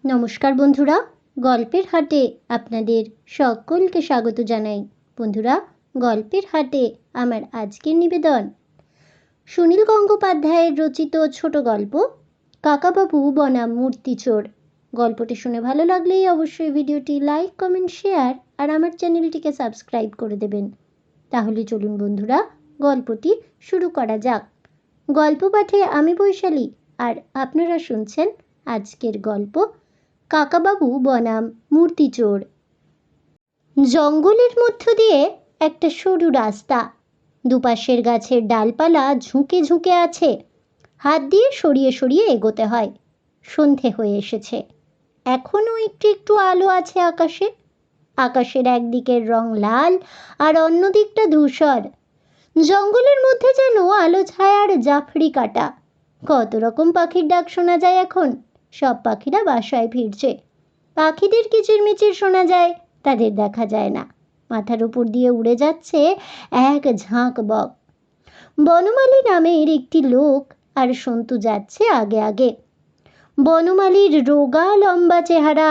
নমস্কার বন্ধুরা, গল্পের হাটে আপনাদের সকলকে স্বাগত জানাই। বন্ধুরা, গল্পের হাটে আমার আজকের নিবেদন সুনীল গঙ্গোপাধ্যায়ের রচিত ছোট গল্প কাকাবাবু বনাম মূর্তিচোর। গল্পটি শুনে ভালো লাগলেই অবশ্যই ভিডিওটি লাইক, কমেন্ট, শেয়ার আর আমার চ্যানেলটিকে সাবস্ক্রাইব করে দেবেন। তাহলে চলুন বন্ধুরা, গল্পটি শুরু করা যাক। গল্প পাঠে আমি বৈশালী, আর আপনারা শুনছেন আজকের গল্প কাকাবাবু বনাম মূর্তিচোর। জঙ্গলের মধ্য দিয়ে একটা সরু রাস্তা, দুপাশের গাছের ডালপালা ঝুঁকে ঝুঁকে আছে। হাত দিয়ে সরিয়ে সরিয়ে এগোতে হয়। সন্ধে হয়ে এসেছে, এখনও একটু একটু আলো আছে আকাশে। আকাশের একদিকের রং লাল আর অন্য দিকটা ধূসর। জঙ্গলের মধ্যে যেন আলো ছায়ার জাফরি কাটা। কত রকম পাখির ডাক শোনা যায় এখন। সব পাখিরা বাসায় ফিরছে। পাখিদের কিচিরমিচির শোনা যায়, তাদের দেখা যায় না। মাথার উপর দিয়ে উড়ে যাচ্ছে এক ঝাঁক বক। বনমালী নামের একটি লোক আর সন্তু যাচ্ছে আগে আগে। বনমালীর রোগা লম্বা চেহারা,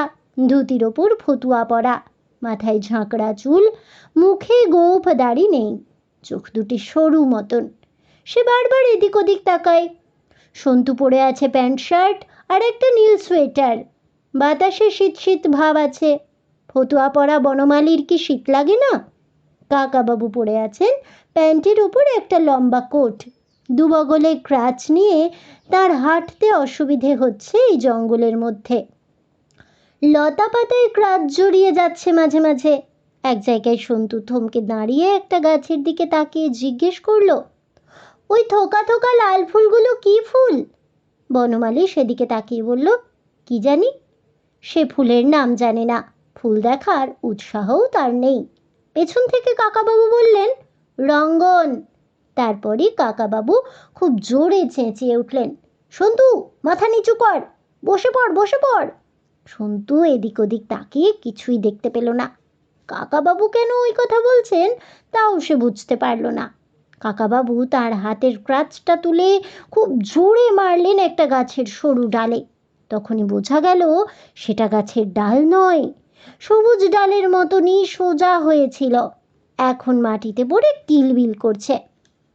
ধুতির ওপর ফতুয়া পরা, মাথায় ঝাঁকড়া চুল, মুখে গোঁফ দাড়ি নেই, চোখ দুটি সরু মতন। সে বারবার এদিক ওদিক তাকায়। সন্তু পরে আছে প্যান্ট শার্ট আর একটা নীল সোয়েটার। বাতাসে শীত শীত ভাব আছে। ফতুয়া পরা বনমালীর কি শীত লাগে না? কাকাবাবু পরে আছেন প্যান্টের উপর একটা লম্বা কোট। দুবগলে ক্রাচ নিয়ে তার হাঁটতে অসুবিধে হচ্ছে এই জঙ্গলের মধ্যে। লতা পাতায় ক্রাচ জড়িয়ে যাচ্ছে মাঝে মাঝে। এক জায়গায় সন্তু থমকে দাঁড়িয়ে একটা গাছের দিকে তাকিয়ে জিজ্ঞেস করলো, ওই থোকা থোকা লাল ফুলগুলো কি ফুল? বনমালী সেদিকে তাকিয়ে বলল, কি জানি। সে ফুলের নাম জানে না, ফুল দেখার উৎসাহও তার নেই। পেছন থেকে কাকাবাবু বললেন, রঙ্গন। তারপরই কাকাবাবু খুব জোরে চেঁচিয়ে উঠলেন, সন্তু, মাথা নিচু কর, বসে পড় বসে পড়। সন্তু এদিক ওদিক তাকিয়ে কিছুই দেখতে পেল না। কাকাবাবু কেন ওই কথা বলছেন তাও সে বুঝতে পারল না। কাকাবাবু তার হাতের ক্রাচটা তুলে খুব জোরে মারলেন একটা গাছের সরু ডালে। তখনই বোঝা গেল সেটা গাছের ডাল নয়, সবুজ ডালের মতনই সোজা হয়েছিল, এখন মাটিতে পড়ে কিলবিল করছে।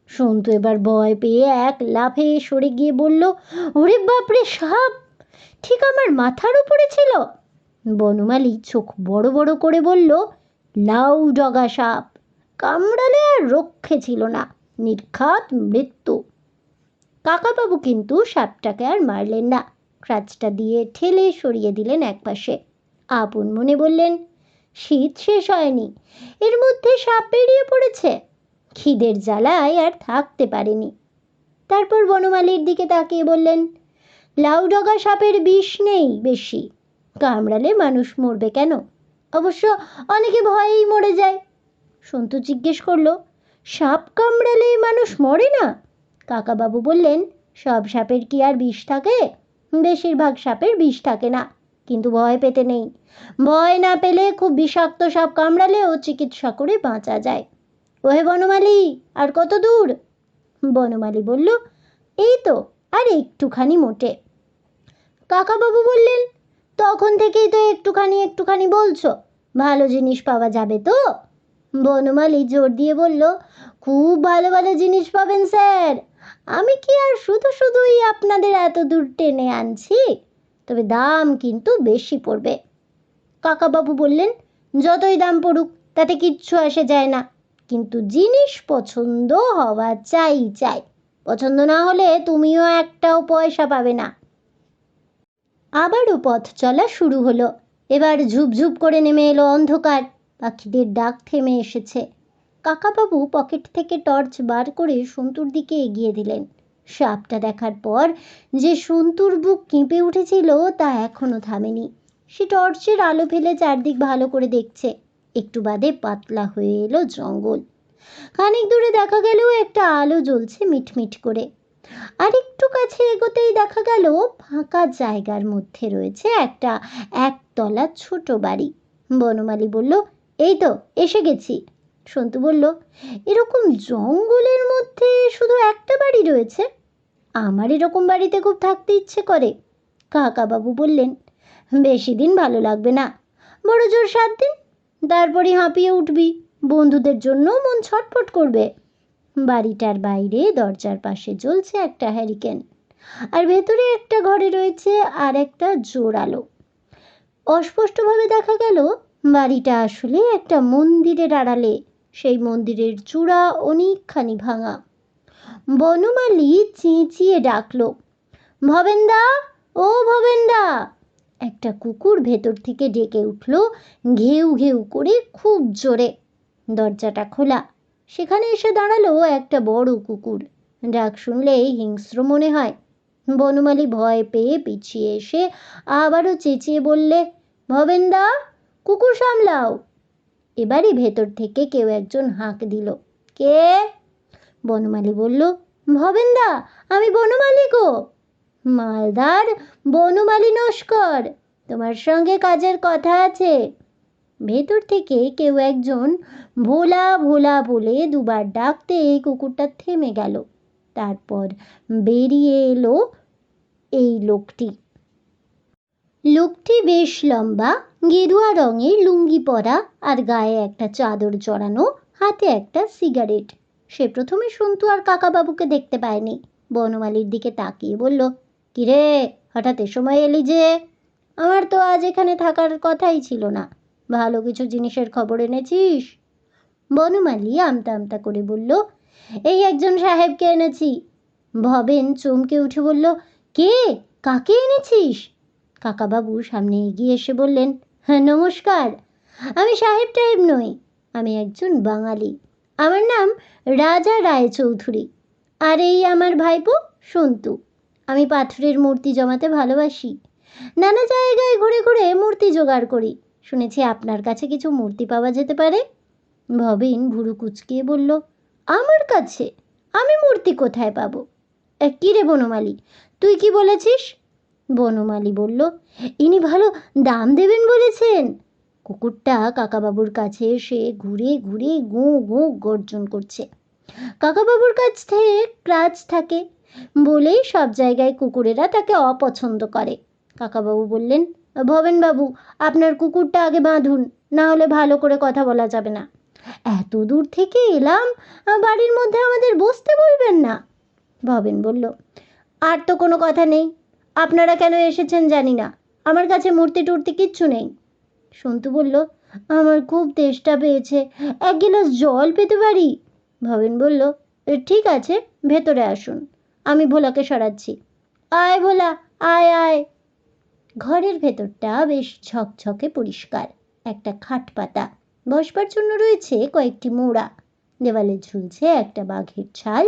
সন্তু এবার ভয় পেয়ে এক লাফে সরে গিয়ে বলল, ওরে বাপরে, সাপ! ঠিক আমার মাথার উপরে ছিল। বনমালী চোখ বড় বড় করে বলল, লাউ ডগা সাপ, কামড়ালে আর রক্ষে ছিল না, নির্ঘাত মৃত্যু। কাকাবাবু কিন্তু সাপটাকে আর মারলেন না, ক্রাচটা দিয়ে ঠেলে সরিয়ে দিলেন একপাশে। আপন মনে বললেন, শীত শেষ হয়নি, এর মধ্যে সাপ বেরিয়ে পড়েছে। খিদের জ্বালায় আর থাকতে পারেনি। তারপর বনমালীর দিকে তাকিয়ে বললেন, লাউডগা সাপের বিষ নেই বেশি, কামড়ালে মানুষ মরবে কেন? অবশ্য অনেকে ভয়েই মরে যায়। সন্তু জিজ্ঞেস করল, সাপ কামড়ালেই মানুষ মরে না? কাকাবাবু বললেন, সব সাপের কি আর বিষ থাকে? বেশিরভাগ সাপের বিষ থাকে না, কিন্তু ভয় পেতে নেই। ভয় না পেলে খুব বিষাক্ত সাপ কামড়ালেও চিকিৎসা করে বাঁচা যায়। ওহে বনমালী, আর কত দূর? বনমালী বলল, এই তো আর একটুখানি মোটে। কাকাবাবু বললেন, তখন থেকেই তো একটুখানি একটুখানি বলছো, ভালো জিনিস পাওয়া যাবে তো? বনমালী জোর দিয়ে বলল, খুব ভালো ভালো জিনিস পাবেন স্যার, আমি কি আর শুধু শুধুই আপনাদের এত দূর টেনে আনছি, তবে দাম কিন্তু বেশি পড়বে। কাকাবাবু বললেন, যতই দাম পড়ুক তাতে কিচ্ছু আসে যায় না, কিন্তু জিনিস পছন্দ হওয়া চাই চাই, পছন্দ না হলে তুমিও একটাও পয়সা পাবে না। আবারও পথ চলা শুরু হলো। এবার ঝুপঝুপ করে নেমে এলো অন্ধকার। পাখিদের ডাক থেমে এসেছে। কাকাবাবু পকেট থেকে টর্চ বার করে সন্তুর দিকে এগিয়ে দিলেন। সাপটা দেখার পর যে সন্তুর বুক কেঁপে উঠেছিল তা এখনো থামেনি। সে টর্চের আলো ফেলে চারদিক ভালো করে দেখছে। একটু বাদে পাতলা হয়ে এলো জঙ্গল। খানিক দূরে দেখা গেল একটা আলো জ্বলছে মিটমিট করে। আর একটু কাছে এগোতেই দেখা গেল ফাঁকা জায়গার মধ্যে রয়েছে একটা একতলা ছোট বাড়ি। বনমালী বলল, এই তো এসে গেছি। সন্তু বলল, এরকম জঙ্গলের মধ্যে শুধু একটা বাড়ি রয়েছে? আমার এরকম বাড়িতে খুব থাকতে ইচ্ছে করে। কাকাবাবু বললেন, বেশি দিন ভালো লাগবে না, বড় জোর 7 দিন, তারপরই হাঁপিয়ে উঠবি, বন্ধুদের জন্য মন ছটফট করবে। বাড়িটার বাইরে দরজার পাশে জ্বলছে একটা হ্যারিকেন, আর ভেতরে একটা ঘরে রয়েছে আর একটা জোরালো। অস্পষ্টভাবে দেখা গেল বাড়িটা আসলে একটা মন্দিরের আড়ালে। সেই মন্দিরের চূড়া অনেকখানি ভাঙা। বনমালী চেঁচিয়ে ডাকলো, ভবেন্দা, ও ভবেন্দা। একটা কুকুর ভেতর থেকে ডেকে উঠল, ঘেউ ঘেউ করে, খুব জোরে। দরজাটা খোলা। সেখানে এসে দাঁড়ালো একটা বড় কুকুর। ডাক শুনলেই হিংস্র মনে হয়। বনমালী ভয় পেয়ে পিছিয়ে এসে আবারও চেঁচিয়ে বললে, ভবেন্দা, কুকুর সামলাও। এবারই ভেতর থেকে কেউ একজন হাঁক দিল। কে? বনমালী বলল, ভবেন্দা, আমি বনমালী গো। মালদার বনমালী নস্কর, তোমার সঙ্গে কাজের কথা আছে। ভেতর থেকে কেউ একজন ভোলা ভোলা বলে দুবার ডাকতে এই কুকুরটা থেমে গেল। তারপর বেরিয়ে এলো এই লোকটি। লোকটি বেশ লম্বা, গেরুয়া রঙের লুঙ্গি পরা আর গায়ে একটা চাদর জড়ানো, হাতে একটা সিগারেট। সে প্রথমে সন্তু আর কাকাবাবুকে দেখতে পায়নি। বনমালীর দিকে তাকিয়ে বলল, কিরে, হঠাৎ এ সময় এলি যে? আমার তো আজ এখানে থাকার কথাই ছিল না। ভালো কিছু জিনিসের খবর এনেছিস? বনমালী আমতা আমতা করে বলল, এই একজন সাহেবকে এনেছি। ভবেন চমকে উঠে বলল, কে? কাকে এনেছিস? কাকাবাবু সামনে এগিয়ে এসে বললেন, হ্যাঁ, নমস্কার, আমি সাহেব টাহেব নই, আমি একজন বাঙালি। আমার নাম রাজা রায়চৌধুরী, আর এই আমার ভাইপো সন্তু। আমি পাথরের মূর্তি জমাতে ভালোবাসি। নানা জায়গায় ঘুরে ঘুরে মূর্তি জোগাড় করি। শুনেছি আপনার কাছে কিছু মূর্তি পাওয়া যেতে পারে। ভবেন ভুরু কুচকিয়ে বলল, আমার কাছে? আমি মূর্তি কোথায় পাবো? কী রে বনমালী, তুই কি বলেছিস? বনমালী বলল, ইনি ভালো দাম দেবেন বলেছেন। কুকুরটা কাকাবাবুর কাছে এসে ঘুরে ঘুরে গো গো গর্জন করছে। কাকাবাবুর কাছে ক্রাচ থাকে বলেই সব জায়গায় কুকুরেরা তাকে অপছন্দ করে। কাকাবাবু বললেন, ভবেনবাবু, আপনার কুকুরটা আগে বাঁধুন, না হলে ভালো করে কথা বলা যাবে না। এত দূর থেকে এলাম, বাড়ির মধ্যে আমাদের বসতে বলবেন না। ভবেন বলল, আর তো কোনো কথা নেই, আপনারা কেন এসেছেন জানি না, আমার কাছে মূর্তি টুর্তি কিচ্ছু নেই। সন্তু বলল, আমার খুব তেষ্টা পেয়েছে, 1 গ্লাস জল পেতে পারি? ভবেন বলল, ঠিক আছে, ভেতরে আসুন, আমি ভোলাকে সরাচ্ছি। আয় ভোলা, আয় আয়। ঘরের ভেতরটা বেশ ঝকঝকে পরিষ্কার। একটা খাট পাতা, বসবার জন্য রয়েছে কয়েকটি মোড়া। দেওয়ালে ঝুলছে একটা বাঘের ছাল।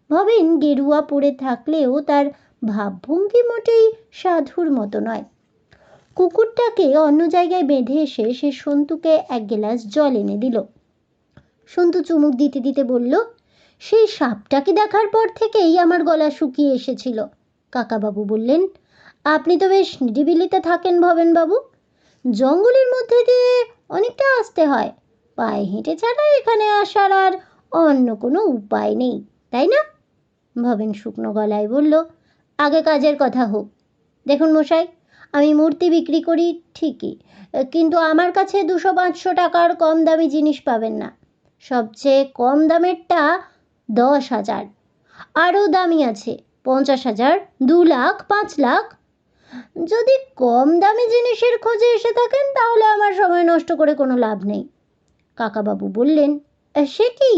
ভবেন গেরুয়া পরে থাকলেও তার ভাবভঙ্গি মোটেই সাধুর মতো নয়। কুকুরটাকে অন্য জায়গায় বেঁধে এসে সে সন্তুকে 1 গ্লাস জল এনে দিল। সন্তু চুমুক দিতে দিতে বলল, সেই সাপটাকে দেখার পর থেকেই আমার গলা শুকিয়ে এসেছিল। কাকাবাবু বললেন, আপনি তো বেশ নিরিবিলিতে থাকেন ভবেনবাবু, জঙ্গলের মধ্যে দিয়ে অনেকটা আসতে হয়, পায়ে হেঁটে ছাড়া এখানে আসার আর অন্য কোনো উপায় নেই, তাই না? ভবেন শুকনো গলায় বলল, আগে কাজের কথা হোক। দেখুন মশাই, আমি মূর্তি বিক্রি করি ঠিকই, কিন্তু আমার কাছে 200-500 টাকার কম দামি জিনিস পাবেন না। সবচেয়ে কম দামেরটা 10,000, আরও দামি আছে 50,000, 2 লাখ, 5 লাখ। যদি কম দামি জিনিসের খোঁজে এসে থাকেন তাহলে আমার সময় নষ্ট করে কোনো লাভ নেই। কাকাবাবু বললেন, সে কি,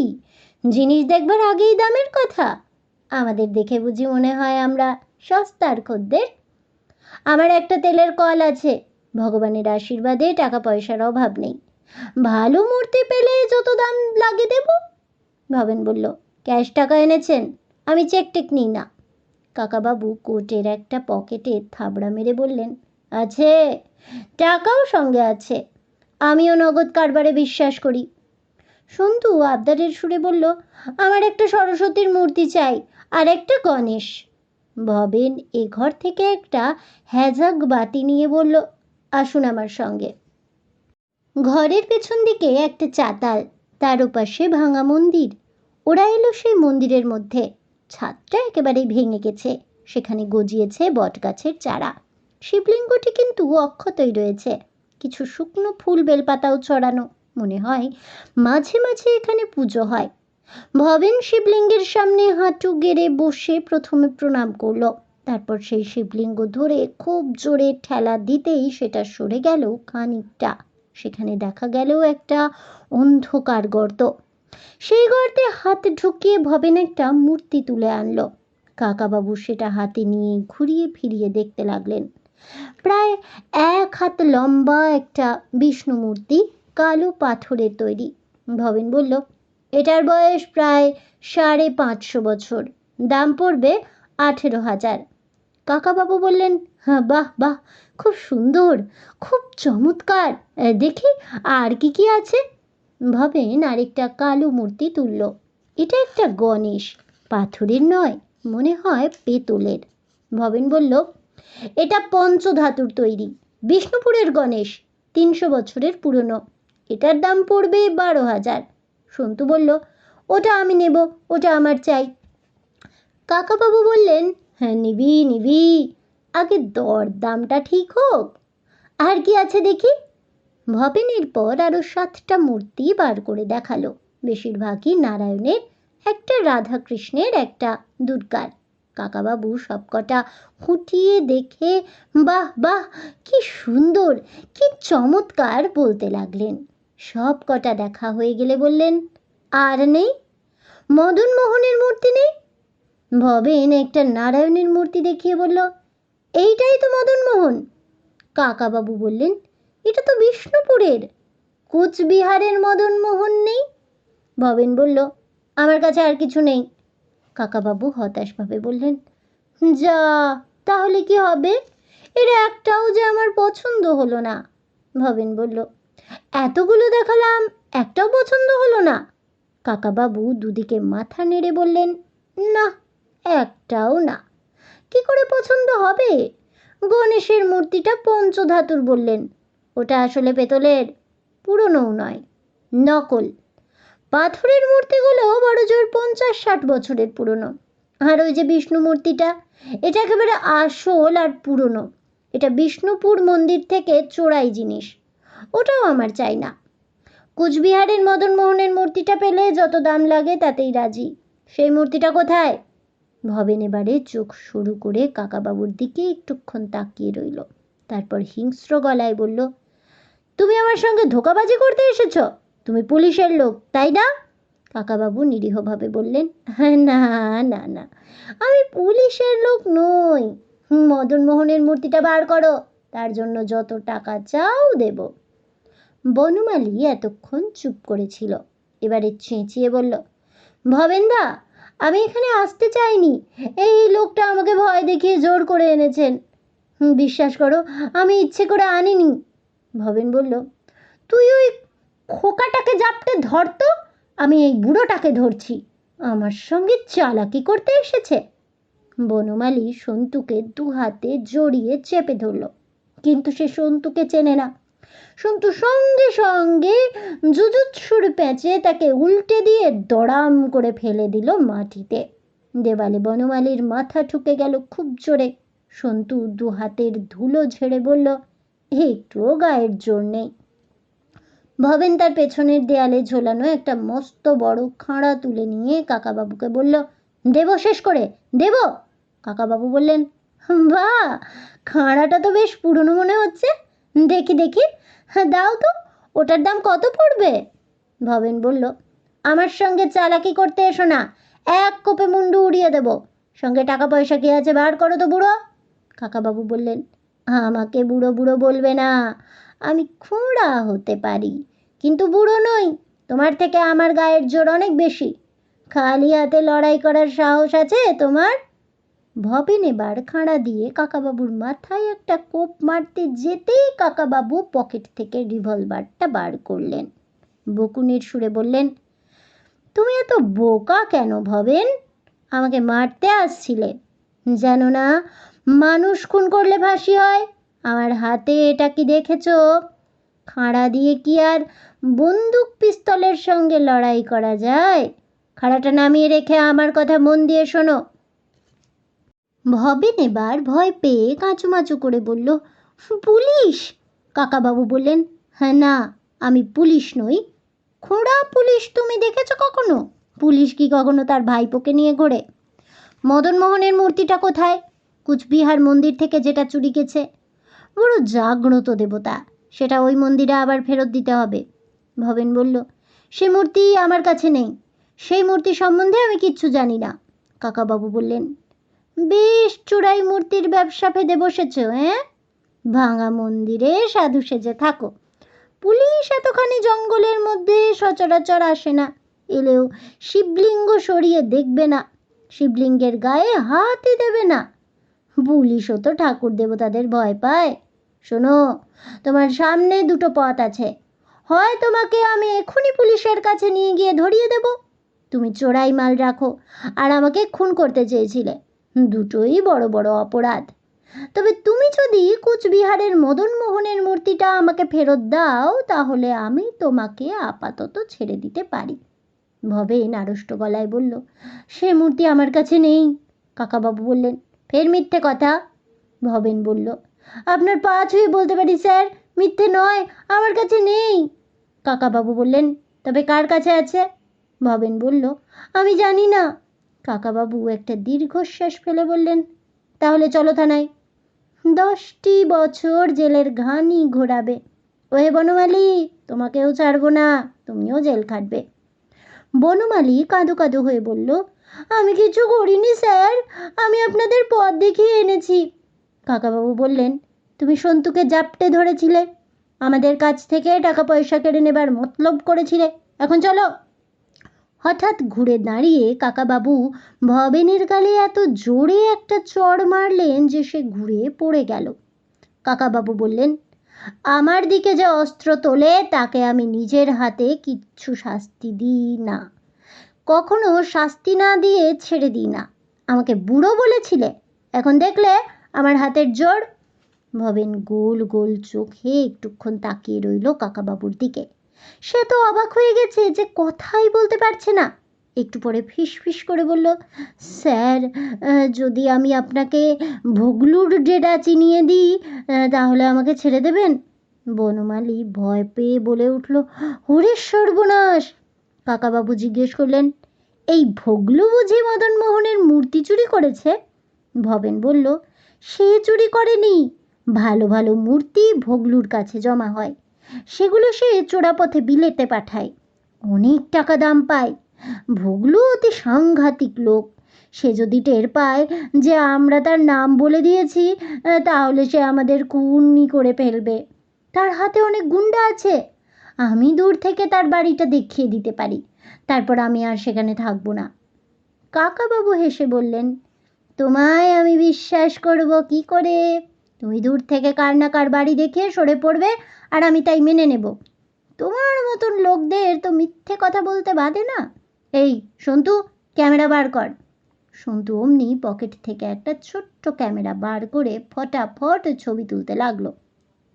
জিনিস দেখবার আগেই দামের কথা? আমাদের দেখে বুঝি মনে হয় আমরা সস্তার খদ্দের? আমার একটা তেলের কল আছে, ভগবানের আশীর্বাদে টাকা পয়সার অভাব নেই। ভালো মূর্তি পেলে যত দাম লাগে দেব। ভবেন বলল, ক্যাশ টাকা এনেছেন? আমি চেক টেক নিই না। কাকাবাবু কোটের একটা পকেটে থাবড়া মেরে বললেন, আছে, টাকাও সঙ্গে আছে, আমিও নগদ কারবারে বিশ্বাস করি। সন্তু আবদারের সুরে বলল, আমার একটা সরস্বতীর মূর্তি চাই, আর একটা গণেশ। ভবেন এ ঘর থেকে একটা হ্যাজাক বাতি নিয়ে বলল, আসুন আমার সঙ্গে। ঘরের পেছন দিকে একটা চাতাল, তার ওপাশে ভাঙা মন্দির। ওরা এলো সেই মন্দিরের মধ্যে। ছাদটা একেবারেই ভেঙে গেছে, সেখানে গজিয়েছে বটগাছের চারা। শিবলিঙ্গটি কিন্তু অক্ষতই রয়েছে, কিছু শুকনো ফুল বেলপাতাও ছড়ানো। মনে হয় মাঝে মাঝে এখানে পুজো হয়। ভবেন শিবলিঙ্গের সামনে হাঁটু গেড়ে বসে প্রথমে প্রণাম করলো। তারপর সেই শিবলিঙ্গ ধরে খুব জোরে ঠেলা দিতেই সেটা সরে গেল খানিকটা। সেখানে দেখা গেল একটা অন্ধকার গর্ত। সেই গর্তে হাত ঢুকিয়ে ভবেন একটা মূর্তি তুলে আনলো। কাকাবাবু সেটা হাতে নিয়ে ঘুরিয়ে ফিরিয়ে দেখতে লাগলেন। প্রায় 1 হাত লম্বা একটা বিষ্ণু মূর্তি, কালো পাথরের তৈরি। ভবেন বলল, এটার বয়স প্রায় 550 বছর, দাম পড়বে 18,000। কাকাবাবু বললেন, হ্যাঁ, বাহ বাহ, খুব সুন্দর, খুব চমৎকার, দেখি আর কি কি আছে। ভবেন আরেকটা কালো মূর্তি তুলল। এটা একটা গণেশ, পাথরের নয়, মনে হয় পেতলের। ভবেন বলল, এটা পঞ্চধাতুর তৈরি, বিষ্ণুপুরের গণেশ, 300 বছরের পুরনো, এটার দাম পড়বে 12,000। সন্তু বলল, ওটা আমি নেব, ওটা আমার চাই। কাকাবাবু বললেন, হ্যাঁ, নিবি নিবি, আগে দর দামটা ঠিক হোক। আর কি আছে দেখি। ভবেনের পর আরো 7টা মূর্তি বার করে দেখালো। বেশিরভাগই নারায়ণের, একটা রাধাকৃষ্ণের, একটা দুর্গার। কাকাবাবু সবকটা খুঁটিয়ে দেখে বাহ বাহ, কি সুন্দর, কি চমৎকার বলতে লাগলেন। সব কটা দেখা হয়ে গেলে বললেন, আর নেই? মদন মোহনের মূর্তি নেই? ভবেন একটা নারায়ণের মূর্তি দেখিয়ে বলল, এইটাই তো মদন মোহন। কাকাবাবু বললেন, এটা তো বিষ্ণুপুরের, কুচবিহারের মদন মোহন নেই। ভবেন বলল, আমার কাছে আর কিছু নেই। কাকাবাবু হতাশভাবে বললেন, যা, তাহলে কি হবে? এর একটাও যে আমার পছন্দ হলো না। ভবেন বলল, এতগুলো দেখালাম, একটাও পছন্দ হলো না? কাকাবাবু দুদিকে মাথা নেড়ে বললেন, না, একটাও না। কি করে পছন্দ হবে? গণেশের মূর্তিটা পঞ্চধাতুর বললেন, ওটা আসলে পেতলের, পুরনোও নয়, নকল। পাথরের মূর্তিগুলো বড় জোর 50-60 বছরের পুরনো। আর ওই যে বিষ্ণু মূর্তিটা, এটা একেবারে আসল আর পুরনো। এটা বিষ্ণুপুর মন্দির থেকে চোরাই জিনিস, ওটাও আমার চাই না। কুচবিহারের মদন মোহনের মূর্তিটা পেলে যত দাম লাগে তাতেই রাজি। সেই মূর্তিটা কোথায়? ভবেন এবারে চোখ শুরু করে কাকাবাবুর দিকে একটুক্ষণ তাকিয়ে রইল। তারপর হিংস্র গলায় বলল, তুমি আমার সঙ্গে ধোঁকাবাজি করতে এসেছ? তুমি পুলিশের লোক, তাই না? কাকাবাবু নিরীহভাবে বললেন, না না না, আমি পুলিশের লোক নই। মদন মোহনের মূর্তিটা বার করো, তার জন্য যত টাকা চাও দেব। বনমালী এতক্ষণ চুপ করেছিল, এবারে চেঁচিয়ে বলল, ভবেনদা, আমি এখানে আসতে চাইনি, এই লোকটা আমাকে ভয় দেখিয়ে জোর করে এনেছেন। বিশ্বাস করো, আমি ইচ্ছে করে আনিনি। ভবেন বলল, তুই ওই খোকাটাকে জাপটে ধরতো, আমি এই বুড়োটাকে ধরছি, আমার সঙ্গে চালাকি করতে এসেছে। বনমালী সন্তুকে 2 হাতে জড়িয়ে চেপে ধরল, কিন্তু সে সন্তুকে চেনে না। সন্তু সঙ্গে সঙ্গে জুজুৎসুর প্যাঁচে তাকে উল্টে দিয়ে দড়াম করে ফেলে দিল মাটিতে। দেওয়ালে বনমালীর মাথা ঠুকে গেল খুব জোরে। সন্তু 2 হাতের ধুলো ঝেড়ে বলল, একটুও গায়ের জোর নেই। ভবেন তার পেছনের দেয়ালে ঝোলানো একটা মস্ত বড় খাঁড়া তুলে নিয়ে কাকাবাবুকে বলল, দেব শেষ করে, দেব? কাকাবাবু বললেন, বাহ, খাঁড়াটা তো বেশ পুরনো মনে হচ্ছে, দেখি দেখি, দাও তো, ওটার দাম কত পড়বে? ভবেন বলল, আমার সঙ্গে চালাকি করতে এসো না, এক কোপে মুন্ডু উড়িয়ে দেব। সঙ্গে টাকা পয়সা কি আছে, বার করো তো বুড়ো। কাকাবাবু বললেন, আমাকে বুড়ো বুড়ো বলবে না, আমি খোঁড়া হতে পারি, কিন্তু বুড়ো নই। তোমার থেকে আমার গায়ের জোর অনেক বেশি। খালি হাতে লড়াই করার সাহস আছে তোমার? ভবেন এবার খাঁড়া দিয়ে কাকাবাবুর মাথায় একটা কোপ মারতে যেতেই কাকাবাবু পকেট থেকে রিভলভারটা বার করলেন। বকুনির সুরে বললেন, তুমি এত বোকা কেন ভবেন? আমাকে মারতে আসছিলে? জানো না মানুষ খুন করলে ফাঁসি হয়? আমার হাতে এটা কি দেখেছ? খাঁড়া দিয়ে কি আর বন্দুক পিস্তলের সঙ্গে লড়াই করা যায়? খাঁড়াটা নামিয়ে রেখে আমার কথা মন দিয়ে শোনো। ভবেন এবার ভয় পেয়ে কাঁচুমাচু করে বলল, পুলিশ? কাকাবাবু বললেন, হ্যাঁ, না, আমি পুলিশ নই। খোঁড়া পুলিশ তুমি দেখেছো কখনো? পুলিশ কি কখনো তার ভাইপোকে নিয়ে ঘোরে? মদনমোহনের মূর্তিটা কোথায়? কুচবিহার মন্দির থেকে যেটা চুরি গেছে। বড় জাগ্রত দেবতা, সেটা ওই মন্দিরে আবার ফেরত দিতে হবে। ভবেন বলল, সে মূর্তি আমার কাছে নেই, সেই মূর্তি সম্বন্ধে আমি কিচ্ছু জানি না। কাকাবাবু বললেন, বেশ চোরাই মূর্তির ব্যবসা ফেদে বসেছ, হ্যাঁ? ভাঙা মন্দিরে সাধু সেজে থাকো। পুলিশ এতখানি জঙ্গলের মধ্যে সচরাচর আসে না, এলেও শিবলিঙ্গ সরিয়ে দেখবে না, শিবলিঙ্গের গায়ে হাতই দেবে না। পুলিশও তো ঠাকুর দেবতাদের ভয় পায়। শোনো, তোমার সামনে দুটো পথ আছে। হয় তোমাকে আমি এক্ষুনি পুলিশের কাছে নিয়ে গিয়ে ধরিয়ে দেব, তুমি চোরাই মাল রাখো আর আমাকে খুন করতে চেয়েছিলে, দুটোই বড় বড় অপরাধ। তবে তুমি যদি কুচবিহারের মদনমোহনের মূর্তিটা আমাকে ফেরত দাও, তাহলে আমি তোমাকে আপাতত ছেড়ে দিতে পারি। ভবেন আড়ষ্ট গলায় বলল, সে মূর্তি আমার কাছে নেই। কাকাবাবু বললেন, ফের মিথ্যে কথা? ভবেন বলল, আপনার পা ছুঁয়ে বলতে পারি স্যার, মিথ্যে নয়, আমার কাছে নেই। কাকাবাবু বললেন, তবে কার কাছে আছে? ভবেন বলল, আমি জানি না। কাকাবাবু একটা দীর্ঘশ্বাস ফেলে বললেন, তাহলে চলো থানায়। 10টি বছর জেলের ঘানি ঘোরাবে। ওহে বনমালী, তোমাকেও ছাড়বো না, তুমিও জেল খাটবে। বনমালী কাঁদো কাঁদো হয়ে বলল, আমি কিছু করিনি স্যার, আমি আপনাদের পথ দেখিয়ে এনেছি। কাকাবাবু বললেন, তুমি সন্তুকে জাপটে ধরেছিলে, আমাদের কাছ থেকে টাকা পয়সা কেড়ে নেবার মতলব করেছিলে, এখন চলো। হঠাৎ ঘুরে দাঁড়িয়ে কাকাবাবু ভবেনের গালে এত জোরে একটা চড় মারলেন যে সে ঘুরে পড়ে গেল। কাকাবাবু বললেন, আমার দিকে যে অস্ত্র তোলে তাকে আমি নিজের হাতে কিচ্ছু শাস্তি দিই না, কখনো শাস্তি না দিয়ে ছেড়ে দিই না। আমাকে বুড়ো বলেছিলে, এখন দেখলে আমার হাতের জোর। ভবেন গোল গোল চোখে একটুক্ষণ তাকিয়ে রইল কাকাবাবুর দিকে। সে তো অবাক হয়ে গেছে যে কথাই বলতে পারছে না। একটু পরে ফিস ফিস করে বলল, স্যার, যদি আমি আপনাকে ভগলুর ডেরা চিনিয়ে দিই, তাহলে আমাকে ছেড়ে দেবেন? বনমালী ভয় পেয়ে বলে উঠল, ওরে সর্বনাশ! কাকাবাবু জিজ্ঞেস করলেন, এই ভগলু বুঝি মদনমোহনের মূর্তি চুরি করেছে? ভবেন বলল, সে চুরি করেনি, ভালো ভালো মূর্তি ভগলুর কাছে জমা হয়, সেগুলো সে চোরাপথে বিলেতে পাঠায়, অনেক টাকা দাম পায়। ভগলু অতি সাংঘাতিক লোক, সে যদি টের পায় যে আমরা তার নাম বলে দিয়েছি, তাহলে সে আমাদের খুনই করে ফেলবে। তার হাতে অনেক গুন্ডা আছে, আমি দূর থেকে তার বাড়িটা দেখিয়ে দিতে পারি, তারপর আমি আর সেখানে থাকবো না। কাকাবাবু হেসে বললেন, তোমায় আমি বিশ্বাস করব কি করে? তুমি দূর থেকে কার না কার বাড়ি দেখে সরে পড়বে, আর আমি তাই মেনে নেব। তোমার মতন লোকদের তো মিথ্যে কথা বলতে বাধে না। এই সন্তু, ক্যামেরা বার কর। সন্তু অমনি পকেট থেকে একটা ছোট্ট ক্যামেরা বার করে ফটাফট ছবি তুলতে লাগলো।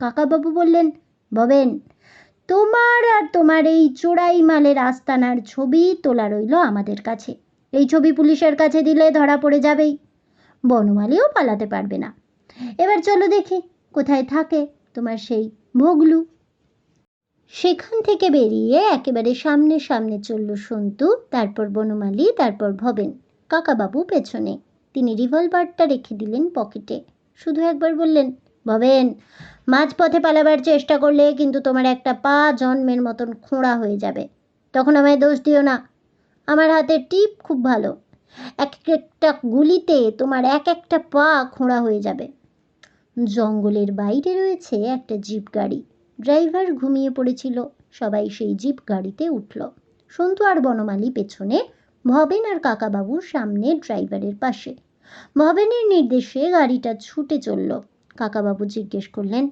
কাকাবাবু বললেন, ভবেন, তোমার আর তোমার এই চোরাই মালের আস্তানার ছবি তোলা রইল আমাদের কাছে। এই ছবি পুলিশের কাছে দিলে ধরা পড়ে যাবেই, বনমালীও পালাতে পারবে না। এবার চলো দেখি কোথায় থাকে তোমার সেই ভগলু। সেখান থেকে বেরিয়ে একেবারে সামনে সামনে চলল সন্তু, তারপর বনমালী, তারপর ভবেন। কাকাবাবু পেছনে। তিনি রিভলভারটা রেখে দিলেন পকেটে। শুধু একবার বললেন, ভবেন, মাঝপথে পালাবার চেষ্টা করলে কিন্তু তোমার একটা পা জন্মের মতন খোঁড়া হয়ে যাবে। তখন আমায় দোষ দিও না, আমার হাতের টিপ খুব ভালো, এক একটা গুলিতে তোমার এক একটা পা খোঁড়া হয়ে যাবে। জঙ্গলের বাইরে রয়েছে একটা জিপ গাড়ি, ড্রাইভার ঘুমিয়ে পড়েছিল। সবাই সেই জিপ গাড়িতে উঠল। সন্তু আর বনমালী পেছনে, ভবেন আর কাকাবাবু সামনে ড্রাইভারের পাশে। ভবেনের নির্দেশে গাড়িটা ছুটে চলল। কাকাবাবু জিজ্ঞেস করলেন,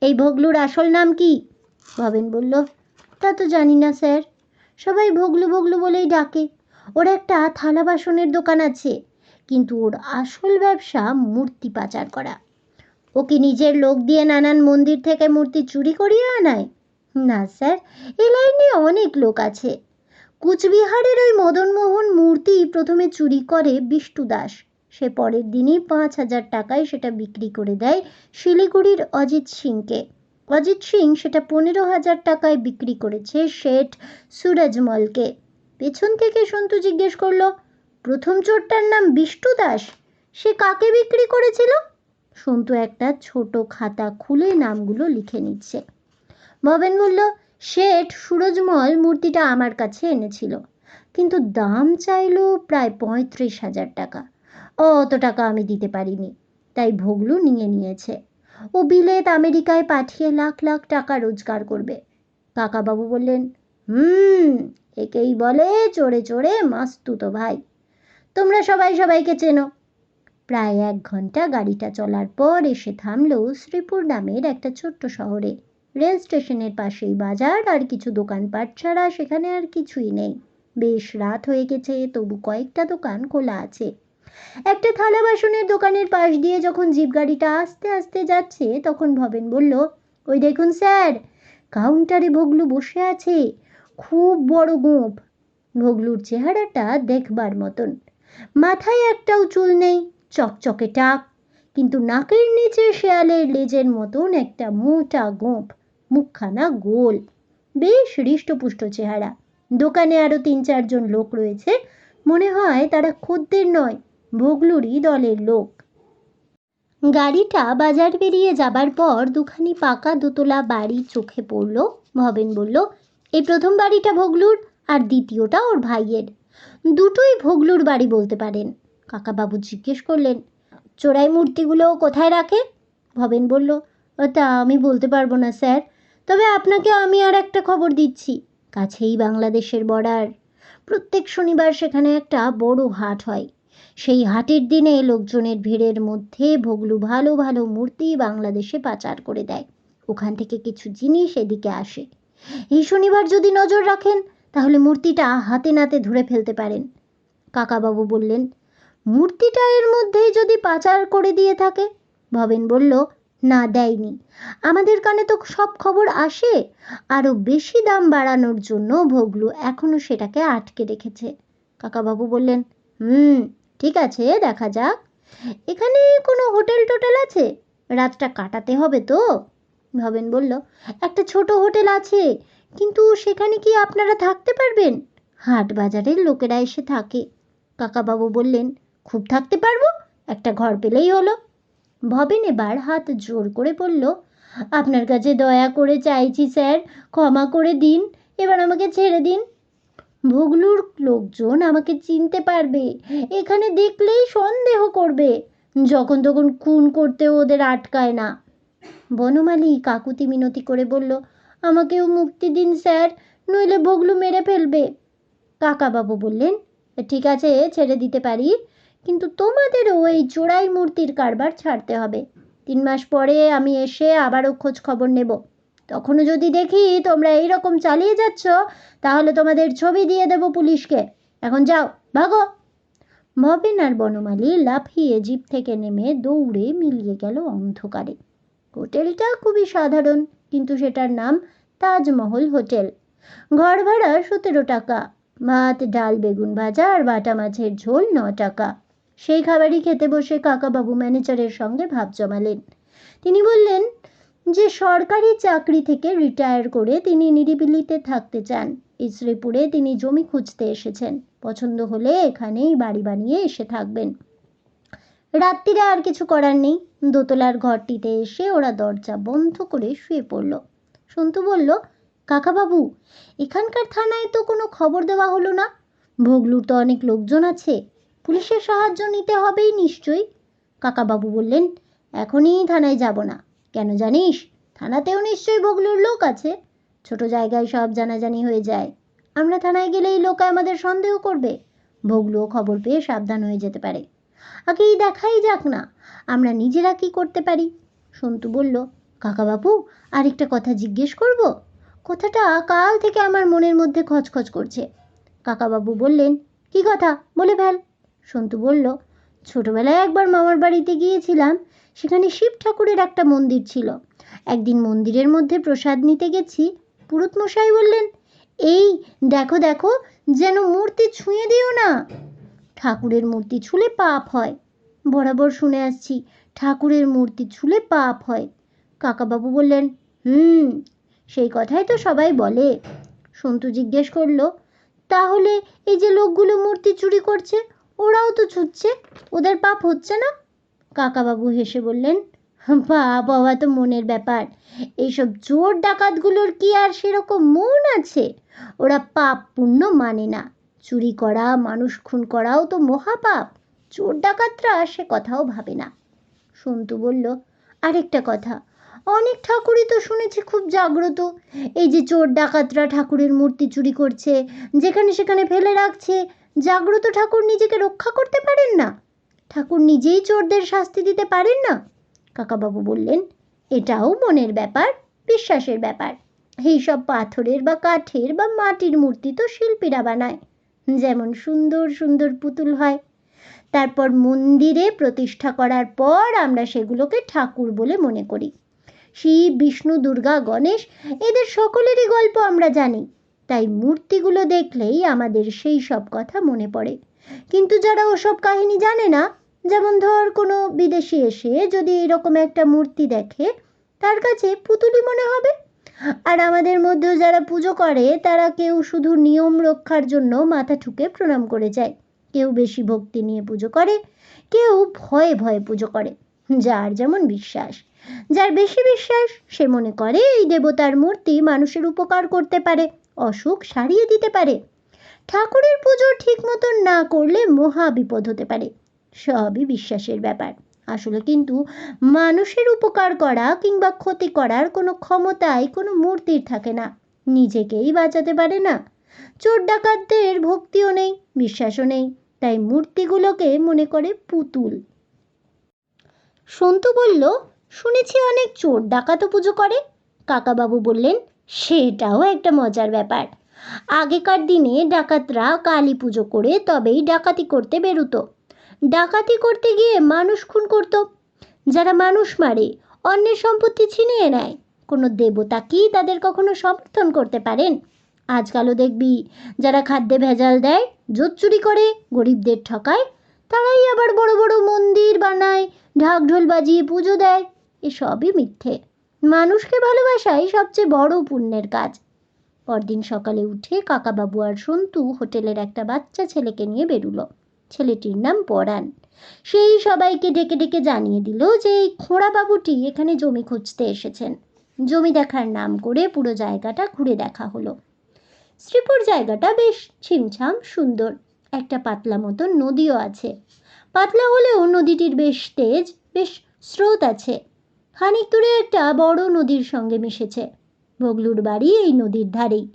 এই ভগলুর আসল নাম কি? ভবেন বলল, তা তো জানি না স্যার, সবাই ভগলু ভগলু বলেই ডাকে। ওর একটা থালা বাসনের দোকান আছে, কিন্তু ওর আসল ব্যবসা মূর্তি পাচার করা। ও কি নিজের লোক দিয়ে নানান মন্দির থেকে মূর্তি চুরি করিয়ে আনায়? না স্যার, এই লাইনে অনেক লোক আছে। কুচবিহারের ওই মদনমোহন মূর্তি প্রথমে চুরি করে বিষ্টু দাস, সে পরের দিনই 5,000 টাকায় সেটা বিক্রি করে দেয় শিলিগুড়ির অজিত সিংকে। অজিত সিং সেটা 15,000 টাকায় বিক্রি করেছে শেঠ সুরজমলকে। পেছন থেকে সন্তু জিজ্ঞেস করলো, প্রথম চোরটার নাম বিষ্টু দাস, সে কাকে বিক্রি করেছিল? সন্তু একটা ছোট খাতা খুলে নামগুলো লিখে নিচ্ছে। ভবেন বলল, শেঠ সুরজমল মূর্তিটা আমার কাছে এনেছিল, কিন্তু দাম চাইল প্রায় 35,000 টাকা। অত টাকা আমি দিতে পারিনি, তাই ভোগলু নিয়ে নিয়েছে। ও বিলেত আমেরিকায় পাঠিয়ে লাখ লাখ টাকা রোজগার করবে। কাকাবাবু বললেন, একেই বলে চোরে চোরে মাস্তুতো ভাই। তোমরা সবাই সবাইকে চেনো। প্রায় 1 ঘন্টা গাড়িটা চলার পর এসে থামলো শ্রীপুর নামের একটা ছোট্ট শহরে। রেল স্টেশনের পাশেই বাজার, আর কিছু দোকানপাট ছাড়া সেখানে আর কিছুই নেই। বেশ রাত হয়ে গেছে, তবু কয়েকটা দোকান খোলা আছে। একটা থালা বাসনের দোকানের পাশ দিয়ে যখন জিপ গাড়িটা আস্তে আস্তে যাচ্ছে, তখন ভবেন বলল, ওই দেখুন স্যার, কাউন্টারে ভোগলু বসে আছে, খুব বড় গোঁফ। ভোগলুর চেহারাটা দেখবার মতন। মাথায় একটাও চুল নেই, চকচকে টাক, কিন্তু নাকের নিচে শেয়ালের লেজের মতন একটা মোটা গোঁফ, মুখখানা গোল। বেশ হৃষ্টপুষ্ট চেহারা। দোকানে আরো 3-4 জন লোক রয়েছে, মনে হয় তারা খদ্দের নয়, ভোগলুরই দলের লোক। গাড়িটা বাজার পেরিয়ে যাবার পর দুখানি পাকা দোতলা বাড়ি চোখে পড়ল। ভবেন বলল, এই প্রথম বাড়িটা ভোগলুর, আর দ্বিতীয়টা ওর ভাইয়ের। দুটোই ভোগলুর বাড়ি বলতে পারেন। কাকাবাবু জিজ্ঞেস করলেন, চোরাই মূর্তিগুলো কোথায় রাখে? ভবেন বলল, তা আমি বলতে পারবো না স্যার, তবে আপনাকে আমি আর একটা খবর দিচ্ছি। কাছেই বাংলাদেশের বর্ডার। প্রত্যেক শনিবার সেখানে একটা বড় হাট হয়। সেই হাটের দিনে লোকজনের ভিড়ের মধ্যে ভোগলু ভালো ভালো মূর্তি বাংলাদেশে পাচার করে দেয়। ওখান থেকে কিছু জিনিস এদিকে আসে। এই শনিবার যদি নজর রাখেন, তাহলে মূর্তিটা হাতে নাতে ধরে ফেলতে পারেন। কাকাবাবু বললেন, মূর্তিটা এর মধ্যেই যদি পাচার করে দিয়ে থাকে? ভবেন বলল, না, দেয়নি। আমাদের কানে তো সব খবর আসে। আরও বেশি দাম বাড়ানোর জন্য ভোগলু এখনো সেটাকে আটকে রেখেছে। কাকাবাবু বললেন, ঠিক আছে, দেখা যাক। এখানে কোনো হোটেল টোটেল আছে? রাতটা কাটাতে হবে তো। ভবেন বলল, একটা ছোট হোটেল আছে, কিন্তু সেখানে কি আপনারা থাকতে পারবেন? হাট বাজারের লোকেরা এসে থাকে। কাকাবাবু বললেন, খুব থাকতে পারবো, একটা ঘর পেলেই হলো। ভবেন এবার হাত জোর করে বলল, আপনার কাছে দয়া করে চাইছি স্যার, ক্ষমা করে দিন, এবার আমাকে ছেড়ে দিন। ভোগলুর লোকজন আমাকে চিনতে পারবে, এখানে দেখলেই সন্দেহ করবে। যখন তখন খুন করতে ওদের আটকায় না। বনমালী কাকুতি মিনতি করে বলল, আমাকেও মুক্তি দিন স্যার, নইলে ভোগলু মেরে ফেলবে। কাকাবাবু বললেন, ঠিক আছে, ছেড়ে দিতে পারি, কিন্তু তোমাদেরও এই চোরাই মূর্তির কারবার ছাড়তে হবে। 3 মাস পরে আমি এসে আবারও খোঁজ খবর নেব। তখনও যদি দেখি তোমরা এইরকম চালিয়ে যাচ্ছ, তাহলে তোমাদের ছবি দিয়ে দেব পুলিশকে। এখন যাও, ভাগো। ভবেন আর বনমালী লাফিয়ে জিপ থেকে নেমে দৌড়ে মিলিয়ে গেল অন্ধকারে। হোটেলটা খুবই সাধারণ, কিন্তু সেটার নাম তাজমহল হোটেল। ঘর ভাড়া 17 টাকা। ভাত, ডাল, বেগুন ভাজা আর বাটা মাছের ঝোল 9 টাকা। সেই খাবারই খেতে বসে কাকাবাবু ম্যানেজারের সঙ্গে ভাব জমালেন। তিনি বললেন যে সরকারি চাকরি থেকে রিটায়ার করে তিনি নিরিবিলিতে থাকতে চান। শ্রীপুরে তিনি জমি খুঁজতে এসেছেন। পছন্দ হলে এখানেই বাড়ি বানিয়ে এসে থাকবেন। রাত্রিরে আর কিছু করার নেই। দোতলার ঘরটিতে এসে ওরা দরজা বন্ধ করে শুয়ে পড়ল। সন্তু বলল, কাকাবাবু, এখানকার থানায় তো কোনো খবর দেওয়া হলো না। ভোগলুর তো অনেক লোকজন আছে, পুলিশের সাহায্য নিতে হবেই নিশ্চয়ই। কাকাবাবু বললেন, এখনই থানায় যাব না। কেন জানিস? থানাতেও নিশ্চয়ই ভোগলুর লোক আছে। ছোট জায়গায় সব জানাজানি হয়ে যায়। আমরা থানায় গেলেই লোক আমাদের সন্দেহ করবে। ভোগলুও খবর পেয়ে সাবধান হয়ে যেতে পারে। আগেই দেখাই যাক না আমরা নিজেরা কি করতে পারি। সন্তু বলল, কাকাবাবু, আরেকটা কথা জিজ্ঞেস করব। কথাটা কাল থেকে আমার মনের মধ্যে খচখচ করছে। কাকাবাবু বললেন, কি কথা, বলে ফেল। সন্তু বলল, ছোটবেলায় একবার মামার বাড়িতে গিয়েছিলাম, সেখানে শিব ঠাকুরের একটা মন্দির ছিল। একদিন মন্দিরের মধ্যে প্রসাদ নিতে গেছি, পুরোহিত মশাই বললেন, এই দেখো দেখো, যেন মূর্তি ছুঁয়ে দিও না, ঠাকুরের মূর্তি ছুঁলে পাপ হয়। বরাবর শুনে আসছি ঠাকুরের মূর্তি ছুঁলে পাপ হয়। কাকাবাবু বললেন, সেই কথাই তো সবাই বলে। সন্তু জিজ্ঞেস করলো, তাহলে এই যে লোকগুলো মূর্তি চুরি করছে ওরাও তো ছুটছে, ওদের পাপ হচ্ছে না? কাকাবাবু হেসে বললেন, পাপ হওয়া তো মনের ব্যাপার। এইসব চোর ডাকাতগুলোর কি আর সেরকম মন আছে? ওরা পাপ পুণ্য মানে না। চুরি করা, মানুষ খুন করাও তো মহাপাপ। চোর ডাকাতরা সে কথাও ভাবে না। সন্তু বলল, আরেকটা কথা, অনেক ঠাকুরই তো শুনেছি খুব জাগ্রত। এই যে চোর ডাকাতরা ঠাকুরের মূর্তি চুরি করছে, যেখানে সেখানে ফেলে রাখছে, জাগ্রত ঠাকুর নিজেকে রক্ষা করতে পারেন না? ঠাকুর নিজেই চোরদের শাস্তি দিতে পারেন না? কাকাবাবু বললেন, এটাও মনের ব্যাপার, বিশ্বাসের ব্যাপার। এইসব পাথরের বা কাঠের বা মাটির মূর্তি তো শিল্পীরা বানায়, যেমন সুন্দর সুন্দর পুতুল হয়। তারপর মন্দিরে প্রতিষ্ঠা করার পর আমরা সেগুলোকে ঠাকুর বলে মনে করি। শিব, বিষ্ণু, দুর্গা, গণেশ এদের সকলেরই গল্প আমরা জানি, তাই মূর্তিগুলো দেখলেই আমাদের সেই সব কথা মনে পড়ে। কিন্তু যারা ওসব কাহিনী জানে না, যেমন ধর কোনো বিদেশি এসে যদি এরকম একটা মূর্তি দেখে, তার কাছে পুতুলই মনে হবে। আর আমাদের মধ্যেও যারা পুজো করে তারা কেউ শুধু নিয়ম রক্ষার জন্য মাথা ঠুকে প্রণাম করে যায়, কেউ বেশি ভক্তি নিয়ে পুজো করে, কেউ ভয়ে ভয়ে পুজো করে। যার যেমন বিশ্বাস। যার বেশি বিশ্বাস সে মনে করে এই দেবতার মূর্তি মানুষের উপকার করতে পারে, অসুখ সারিয়ে দিতে পারে। ঠাকুরের পুজো ঠিক মতন না করলে মহা বিপদ হতে পারে। সবই বিশ্বাসের ব্যাপার। আসলে কিন্তু মানুষের উপকার করা কিংবা ক্ষতি করার কোনো ক্ষমতাই কোনো মূর্তির থাকে না, নিজেকেই বাঁচাতে পারে না। চোর ডাকাতদের ভক্তিও নেই, বিশ্বাসও নেই, তাই মূর্তিগুলোকে মনে করে পুতুল। সন্তু বলল, শুনেছি অনেক চোর ডাকাতও পুজো করে। কাকাবাবু বললেন, সেটাও একটা মজার ব্যাপার। আগেকার দিনে ডাকাতরা কালী পুজো করে তবেই ডাকাতি করতে বেরোতো। ডাকাতি করতে গিয়ে মানুষ খুন করত। যারা মানুষ মারে, অন্যের সম্পত্তি ছিনিয়ে নেয়, কোনো দেবতা কি তাদের কখনো সমর্থন করতে পারেন? আজকালও দেখবি যারা খাদ্যে ভেজাল দেয়, জোত চুরি করে, গরিবদের ঠকায়, তারাই আবার বড় বড় মন্দির বানায়, ঢাক ঢোল বাজিয়ে পুজো দেয়। এসবই মিথ্যে। মানুষকে ভালোবাসাই সবচেয়ে বড় পুণ্যের কাজ। পরদিন সকালে উঠে কাকাবাবু আর সন্তু হোটেলের একটা বাচ্চা ছেলেকে নিয়ে বেরুলো। ছেলেটির নাম পরাণ। সেই সবাইকে ডেকে ডেকে জানিয়ে দিল যে এই খোঁড়াবাবুটি এখানে জমি খুঁজতে এসেছেন। জমি দেখার নাম করে পুরো জায়গাটা ঘুরে দেখা হলো। শ্রীপুর জায়গাটা বেশ ছিমছাম সুন্দর। একটা পাতলা মতন নদীও আছে। পাতলা হলেও নদীটির বেশ তেজ, বেশ স্রোত আছে। খানিক দূরে একটা বড় নদীর সঙ্গে মিশেছে। ভগলুর বাড়ি এই নদীর ধারেই।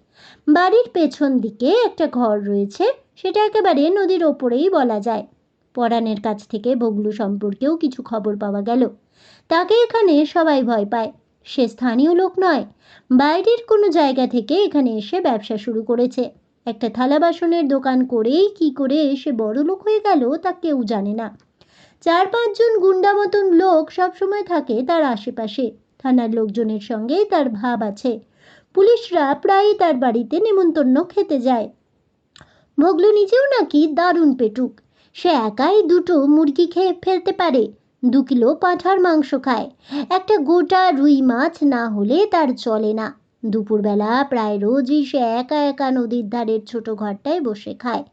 বাড়ির পেছন দিকে একটা ঘর রয়েছে, সেটা একেবারে নদীর ওপরেই বলা যায়। পরাণের কাছ থেকে ভগলু সম্পর্কেও কিছু খবর পাওয়া গেল। তাকে এখানে সবাই ভয় পায়। সে স্থানীয় লোক নয়, বাইরের কোনো জায়গা থেকে এখানে এসে ব্যবসা শুরু করেছে। একটা থালা বাসনের দোকান করেই কি করে সে বড় লোক হয়ে গেল তা কেউ জানে না। 4-5 জন গুন্ডা মতন লোক সবসময় থাকে তার আশেপাশে। থানার লোকজনের সঙ্গে তার ভাব আছে। পুলিশরা প্রায়ই তার বাড়িতে নেমন্তন্ন খেতে যায়। ভগলু নিজেও নাকি দারুণ পেটুক। সে একাই 2টো মুরগি খেয়ে ফেলতে পারে, 2 কিলো পাঁঠার মাংস খায়। একটা গোটা রুই মাছ না হলে তার চলে না। দুপুরবেলা প্রায় রোজই সে একা একা নদীর ধারের ছোট ঘরটায় বসে খায়।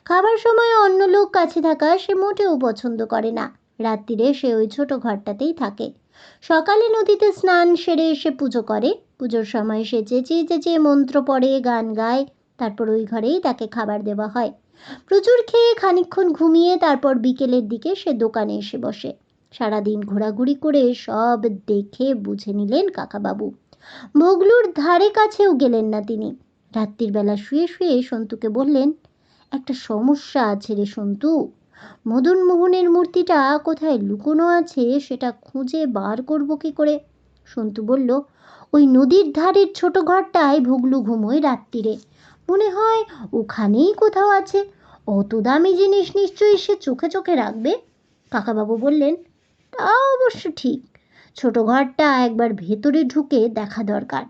খাবার সময় অন্য লোক কাছে থাকা সে মোটেও পছন্দ করে না। রাত্রিরে সে ওই ছোট ঘরটাতেই থাকে। সকালে নদীতে স্নান সেরে এসে পুজো করে। পুজোর সময় সে চেঁচিয়ে চেঁচিয়ে মন্ত্র পড়ে, গান গায়। তারপর ওই ঘরেই তাকে খাবার দেওয়া হয়। প্রচুর খেয়ে খানিকক্ষণ ঘুমিয়ে তারপর বিকেলের দিকে সে দোকানে এসে বসে। সারাদিন ঘোরাঘুরি করে সব দেখে বুঝে নিলেন কাকাবাবু। ভগলুর ধারে কাছেও গেলেন না তিনি। রাত্রির বেলা শুয়ে শুয়ে সন্তুকে বললেন, একটা সমস্যা আছে রে সন্তু। মদন মোহনের মূর্তিটা কোথায় লুকোনো আছে সেটা খুঁজে বার করব কি করে? সন্তু বলল, ওই নদীর ধারের ছোট ঘরটায় ভগলু ঘুমোয় রাত্রিরে। মনে হয় ওখানেই কোথাও আছে। অত দামি জিনিস নিশ্চয়ই সে চোখে চোখে রাখবে। কাকাবাবু বললেন, তা অবশ্য ঠিক। ছোট ঘরটা একবার ভেতরে ঢুকে দেখা দরকার।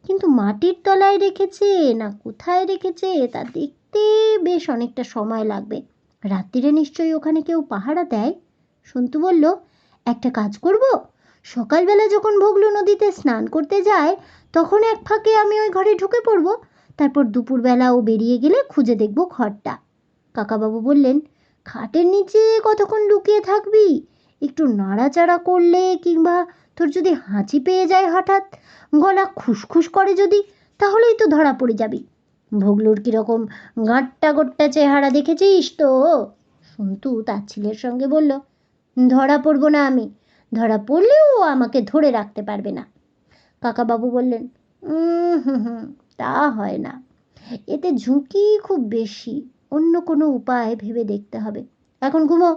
কিন্তু মাটির তলায় রেখেছে না কোথায় রেখেছে তা দেখতে বেশ অনেকটা সময় লাগবে। রাত্রিরে নিশ্চয়ই ওখানে কেউ পাহারা দেয়। সন্তু বলল, একটা কাজ করব, সকালবেলা যখন ভগলু নদীতে স্নান করতে যায় তখন এক ফাঁকে আমি ওই ঘরে ঢুকে পড়ব, তারপর দুপুরবেলা ও বেরিয়ে গেলে খুঁজে দেখব ঘরটা। কাকাবাবু বললেন, খাটের নিচে কতক্ষণ লুকিয়ে থাকবি? একটু নাড়াচাড়া করলে কিংবা তোর যদি হাঁচি পেয়ে যায় হঠাৎ, গলা খুসখুস করে যদি, তাহলেই তো ধরা পড়ে যাবি। ভগলুর কীরকম গাঁট্টা গোট্টা চেহারা দেখেছিস তো? সন্তু তার ছেলের সঙ্গে বলল, ধরা পড়ব না আমি, ধরা পড়লেও আমাকে ধরে রাখতে পারবে না। কাকাবাবু বললেন, হুম, তা হয় না, এতে ঝুঁকি খুব বেশি, অন্য কোনো উপায় ভেবে দেখতে হবে, এখন ঘুমো।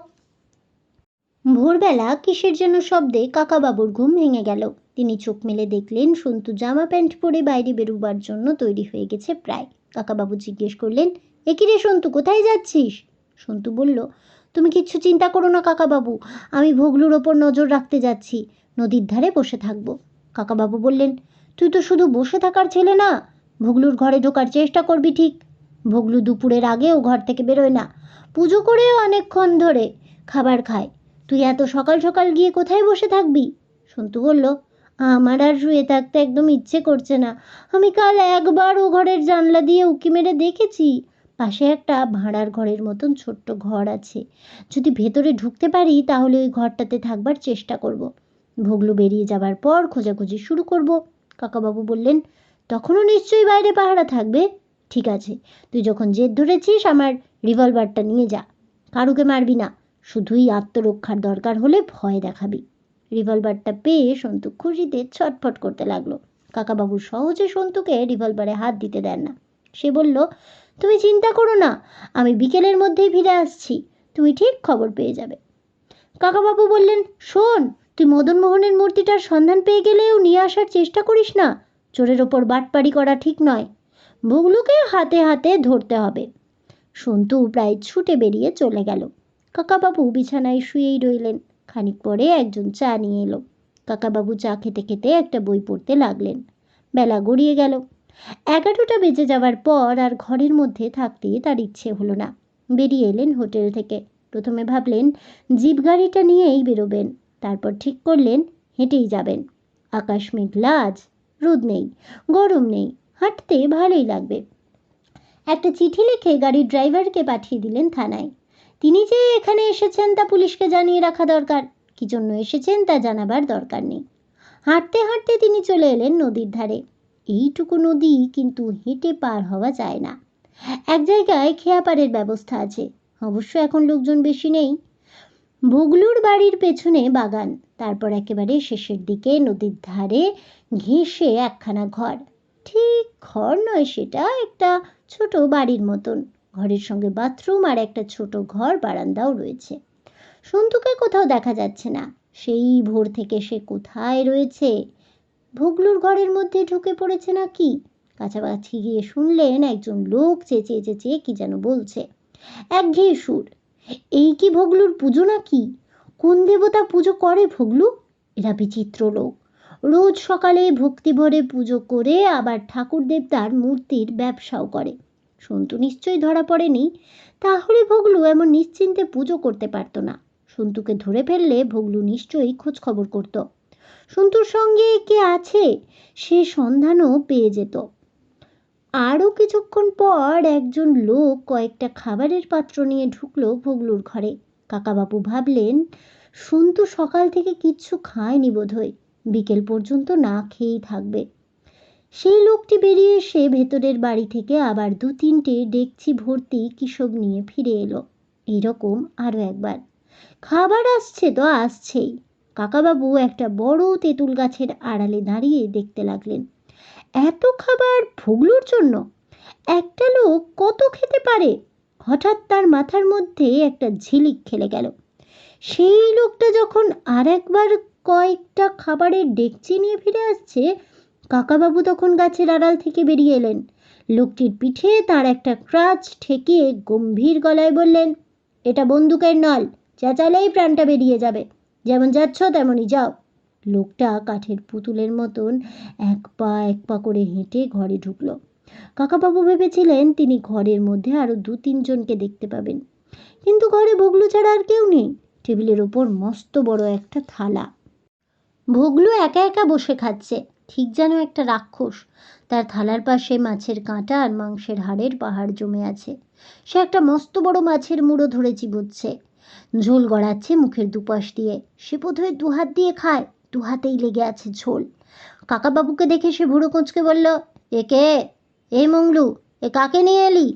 ভোরবেলা কিসের যেন শব্দে কাকাবাবুর ঘুম ভেঙে গেল। তিনি চোখ মেলে দেখলেন সন্তু জামা প্যান্ট পরে বাইরে বেরোবার জন্য তৈরি হয়ে গেছে প্রায়। কাকাবাবু জিজ্ঞেস করলেন, এ কি রে সন্তু, কোথায় যাচ্ছিস? সন্তু বলল, তুমি কিচ্ছু চিন্তা করো না কাকাবাবু, আমি ভগলুর ওপর নজর রাখতে যাচ্ছি, নদীর ধারে বসে থাকবো। কাকাবাবু বললেন, তুই তো শুধু বসে থাকার ছেলে না, ভগলুর ঘরে ঢোকার চেষ্টা করবি ঠিক। ভগলু দুপুরের আগেও ঘর থেকে বেরোয় না, পুজো করেও অনেকক্ষণ ধরে খাবার খায়, তুই এত সকাল সকাল গিয়ে কোথায় বসে থাকবি? সন্তু বলল, আমার আর শুয়ে থাকতে একদম ইচ্ছে করছে না, আমি কাল একবার ও ঘরের জানলা দিয়ে উঁকি মেরে দেখেছি, পাশে একটা ভাড়ার ঘরের মতন ছোট্ট ঘর আছে, যদি ভেতরে ঢুকতে পারি তাহলে ওই ঘরটাতে থাকবার চেষ্টা করব। ভগলু বেরিয়ে যাবার পর খোঁজাখুঁজি শুরু করব। কাকাবাবু বললেন, তখনও নিশ্চয়ই বাইরে পাহারা থাকবে? ঠিক আছে, তুই যখন জেদ ধরেছিস আমার রিভলভারটা নিয়ে যা, কারুকে মারবি না, শুধুই আত্মরক্ষার দরকার হলে ভয় দেখাবি। রিভলভারটা পেয়ে সন্তু খুশিতে ছটফট করতে লাগলো। কাকাবাবু সহজে সন্তুকে রিভলভারে হাত দিতে দেন না। সে বলল, তুমি চিন্তা করো না, আমি বিকেলের মধ্যেই ফিরে আসছি, তুমি ঠিক খবর পেয়ে যাবে। কাকাবাবু বললেন, শোন, তুই মদনমোহনের মূর্তিটার সন্ধান পেয়ে গেলেও নিয়ে আসার চেষ্টা করিস না, চোরের ওপর বাটপাড়ি করা ঠিক নয়, ভগলুকে হাতে হাতে ধরতে হবে। সন্তু প্রায় ছুটে বেরিয়ে চলে গেল। কাকাবাবু বিছানায় শুয়েই রইলেন। খানিক পরে একজন চা নিয়ে এলো। কাকাবাবু চা খেতে খেতে একটা বই পড়তে লাগলেন। বেলা গড়িয়ে গেল। 11টা বেজে যাওয়ার পর আর ঘরের মধ্যে থাকতে তার ইচ্ছে হলো না। বেরিয়ে এলেন হোটেল থেকে। প্রথমে ভাবলেন জিপ গাড়িটা নিয়েই বেরোবেন, তারপর ঠিক করলেন হেঁটেই যাবেন। আকাশ মেঘলা আজ, রোদ নেই, গরম নেই, হাঁটতে ভালোই লাগবে। একটা চিঠি লিখে গাড়ির ড্রাইভারকে পাঠিয়ে দিলেন থানায়। তিনি যে এখানে এসেছেন তা পুলিশকে জানিয়ে রাখা দরকার, কি জন্য এসেছেন তা জানাবার দরকার নেই। হাঁটতে হাঁটতে তিনি চলে এলেন নদীর ধারে। এইটুকু নদী কিন্তু হেঁটে পার হওয়া যায় না। এক জায়গায় খেয়াপাড়ের ব্যবস্থা আছে, অবশ্য এখন লোকজন বেশি নেই। ভগলুর বাড়ির পেছনে বাগান, তারপর একেবারে শেষের দিকে নদীর ধারে ঘেঁষে একখানা ঘর। ঠিক ঘর নয় সেটা, একটা ছোট বাড়ির মতন। ঘরের সঙ্গে বাথরুম আর একটা ছোট ঘর বারান্দাও রয়েছে। সন্তুকে কোথাও দেখা যাচ্ছে না। সেই ভোর থেকে সে কোথায় রয়েছে? ভগলুর ঘরের মধ্যে ঢুকে পড়েছে নাকি? কাছাকাছি গিয়ে শুনলেন একজন লোক চেঁচিয়ে চেঁচিয়ে কি যেন বলছে, একঘেয়ে সুর। এই কি ভগলুর পুজো নাকি? কোন দেবতা পুজো করে ভগলু? এরা বিচিত্র লোক, রোজ সকালে ভক্তি ভরে পুজো করে আবার ঠাকুর দেবতার মূর্তির ব্যবসাও করে। সন্তু নিশ্চয়ই ধরা পড়েনি, তাহলে ভগলু এমন নিশ্চিন্তে পুজো করতে পারত না। সন্তুকে ধরে ফেললে ভগলু নিশ্চয়ই খোঁজ খবর করত। সন্তুর সঙ্গে কে আছে সে সন্ধানও পেয়ে যেত। আরও কিছুক্ষণ পর একজন লোক কয়েকটা খাবারের পাত্র নিয়ে ঢুকলো ভগলুর ঘরে। কাকাবাবু ভাবলেন সন্তু সকাল থেকে কিচ্ছু খায়নি বোধহয়, বিকেল পর্যন্ত না খেয়েই থাকবে। সেই লোকটি বেরিয়ে এসে ভেতরের বাড়ি থেকে আবার 2-3টে ডেকচি ভর্তি কিসব নিয়ে ফিরে এলো। এইরকম আরও একবার। খাবার আসছে তো আসছেই। কাকাবাবু একটা বড় তেঁতুল গাছের আড়ালে দাঁড়িয়ে দেখতে লাগলেন। এত খাবার ভগলুর জন্য? একটা লোক কত খেতে পারে? হঠাৎ তার মাথার মধ্যে একটা ঝিলিক খেলে গেল। সেই লোকটা যখন আর একবার কয়েকটা খাবারের ডেকচি নিয়ে ফিরে আসছে, কাকাবাবু তখন গাছের আড়াল থেকে বেরিয়ে এলেন। লোকটির পিঠে তার একটা ক্রাচ ঠেকিয়ে গম্ভীর গলায় বললেন, এটা বন্দুকের নল, চেঁচালেই প্রাণটা বেরিয়ে যাবে, যেমন যাচ্ছ তেমনই যাও। লোকটা কাঠের পুতুলের মতন এক পা করে হেঁটে ঘরে ঢুকলো। কাকাবাবু ভেবেছিলেন তিনি ঘরের মধ্যে আরও 2-3 জনকে দেখতে পাবেন, কিন্তু ঘরে ভগলু ছাড়া আর কেউ নেই। টেবিলের ওপর মস্ত বড় একটা থালা। ভোগলু একা একা বসে খাচ্ছে, ঠিক যেন একটা রাক্ষস। তার থালার পাশে মাছের কাঁটা আর মাংসের হাড়ের পাহাড় জমে আছে। সে একটা মস্ত বড় মাছের মুড়ো ধরে চিবোচ্ছে, ঝোল গড়াচ্ছে মুখের দুপাশ দিয়ে। সে বোধহয় দুহাত দিয়ে খায়, দুহাতেই লেগে আছে ঝোল। কাকাবাবুকে দেখে সে ভুরু কুঁচকে বলল, এ কে? এই মংলু, এ কাকে নিয়ে এলি?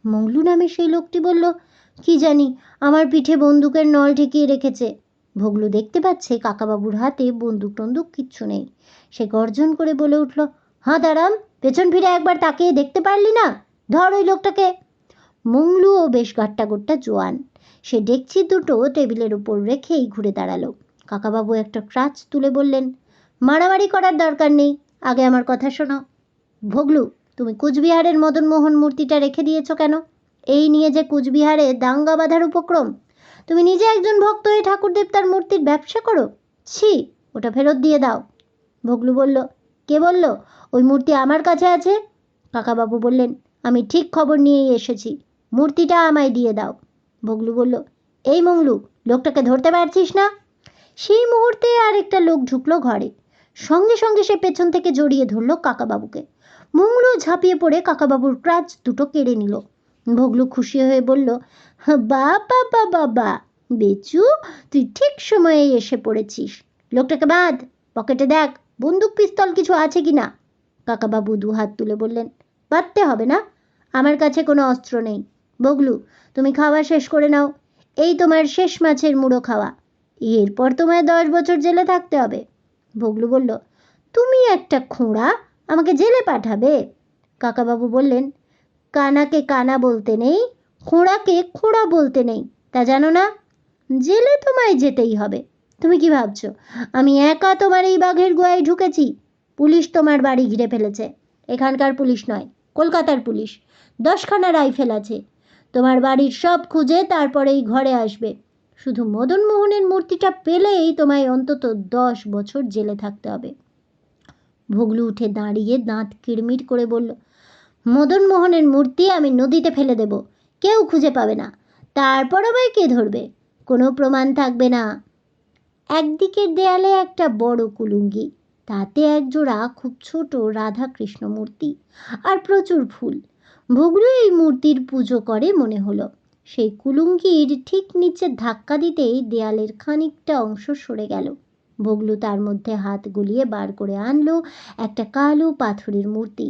মংলু নামে সেই লোকটি বলল, কি জানি, আমার পিঠে বন্দুকের নল ঠেকিয়ে রেখেছে। ভোগলু দেখতে পাচ্ছে কাকাবাবুর হাতে বন্দুক টন্দুক কিচ্ছু নেই। সে গর্জন করে বলে উঠল, হ্যাঁ দাঁড়াম, পেছন ফিরে একবার তাকিয়ে দেখতে পারলি না? ধর ওই লোকটাকে। মংলুও বেশ গাট্টা গোট্টা জোয়ান। সে ডেকচি দুটো টেবিলের উপর রেখেই ঘুরে দাঁড়ালো। কাকাবাবু একটা ক্রাচ তুলে বললেন, মারামারি করার দরকার নেই, আগে আমার কথা শোনো। ভোগলু, তুমি কুচবিহারের মদনমোহন মূর্তিটা রেখে দিয়েছ কেন? এই নিয়ে যে কুচবিহারে দাঙ্গা বাঁধার উপক্রম। তুমি নিজে একজন ভক্ত হয়ে ঠাকুরদেব তার মূর্তির ব্যবসা করো? ছি, ওটা ফেরত দিয়ে দাও। ভোগলু বলল, কে বলল ওই মূর্তি আমার কাছে আছে? কাকাবাবু বললেন, আমি ঠিক খবর নিয়েই এসেছি, মূর্তিটা আমায় দিয়ে দাও। ভোগলু বলল, এই মংলু, লোকটাকে ধরতে পারছিস না? সেই মুহূর্তে আর একটা লোক ঢুকলো ঘরে। সঙ্গে সঙ্গে সে পেছন থেকে জড়িয়ে ধরল কাকাবাবুকে। মংলু ঝাঁপিয়ে পড়ে কাকাবাবুর ক্রাচ দুটো কেড়ে নিল। ভোগলু খুশি হয়ে বলল, বাবা বাবা বা, বেচু, তুই ঠিক সময়ে এসে পড়েছিস। লোকটাকে বাঁধ, পকেটে দেখ বন্দুক পিস্তল কিছু আছে কি না। কাকাবাবু দুহাত তুলে বললেন, বাঁধতে হবে না, আমার কাছে কোনো অস্ত্র নেই। ভোগলু, তুমি খাওয়া শেষ করে নাও, এই তোমার শেষ মাছের মুড়ো খাওয়া, এরপর তোমায় 10 বছর জেলে থাকতে হবে। ভোগলু বলল, তুমি একটা খোঁড়া, আমাকে জেলে পাঠাবে? কাকাবাবু বললেন, কানাকে কানা বলতে নেই, খোঁড়াকে খোঁড়া বলতে নেই, তা জানো না? জেলে তোমায় যেতেই হবে। তুমি কি ভাবছো আমি একা তোমার এই বাঘের গুহায় ঢুকেছি? পুলিশ তোমার বাড়ি ঘিরে ফেলেছে। এখানকার পুলিশ নয়, কলকাতার পুলিশ। 10খানা রাইফেল আছে। তোমার বাড়ির সব খুঁজে তারপরেই ঘরে আসবে। শুধু মদনমোহনের মূর্তিটা পেলেই তোমায় অন্তত 10 বছর জেলে থাকতে হবে। ভোগলু উঠে দাঁড়িয়ে দাঁত কিড়মিড় করে বলল, মদনমোহনের মূর্তি আমি নদীতে ফেলে দেব, কেউ খুঁজে পাবে না। তারপর আমায় কে ধরবে? কোনো প্রমাণ থাকবে না। একদিকের দেয়ালে একটা বড় কুলুঙ্গি, তাতে একজোড়া খুব ছোট রাধাকৃষ্ণ মূর্তি আর প্রচুর ফুল। ভোগলু এই মূর্তির পুজো করে মনে হলো। সেই কুলুঙ্গির ঠিক নিচে ধাক্কা দিতেই দেয়ালের খানিকটা অংশ সরে গেল। ভোগলু তার মধ্যে হাত গুলিয়ে বার করে আনলো একটা কালো পাথরের মূর্তি।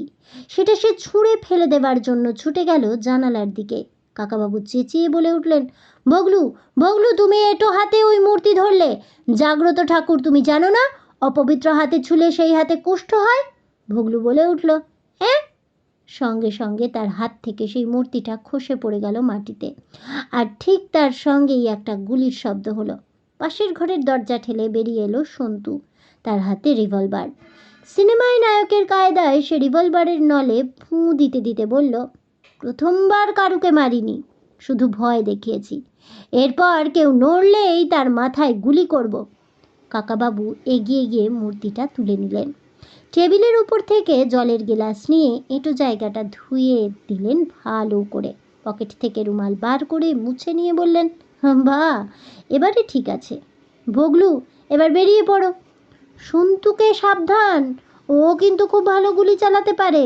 সেটা সে ছুঁড়ে ফেলে দেবার জন্য ছুটে গেল জানালার দিকে। কাকাবাবু চেঁচিয়ে বলে উঠলেন, ভোগলু, ভোগলু, তুমি এটো হাতে ওই মূর্তি ধরলে? জাগ্রত ঠাকুর তুমি জানো না, অপবিত্র হাতে ছুলে সেই হাতে কুষ্ঠ হয়? ভোগলু বলে উঠল, হ্যাঁ। সঙ্গে সঙ্গে তার হাত থেকে সেই মূর্তিটা খসে পড়ে গেল মাটিতে। আর ঠিক তার সঙ্গেই একটা গুলির শব্দ হলো। পাশের ঘরের দরজা ঠেলে বেরিয়ে এলো সন্তু, তার হাতে রিভলভার। সিনেমায় নায়কের কায়দায় সে রিভলভারের নলে ফুঁ দিতে দিতে বলল, প্রথমবার কারুকে মারিনি, শুধু ভয় দেখিয়েছি। এরপর কেউ নড়লেই তার মাথায় গুলি করব। কাকাবাবু এগিয়ে গিয়ে মূর্তিটা তুলে নিলেন। টেবিলের উপর থেকে জলের গ্লাস নিয়ে এঁটো জায়গাটা ধুয়ে দিলেন ভালো করে। পকেট থেকে রুমাল বার করে মুছে নিয়ে বললেন, বাহ, এবারে ঠিক আছে। ভোগলু, এবার বেরিয়ে পড়ো। সন্তুকে সাবধান, ও কিন্তু খুব ভালো গুলি চালাতে পারে।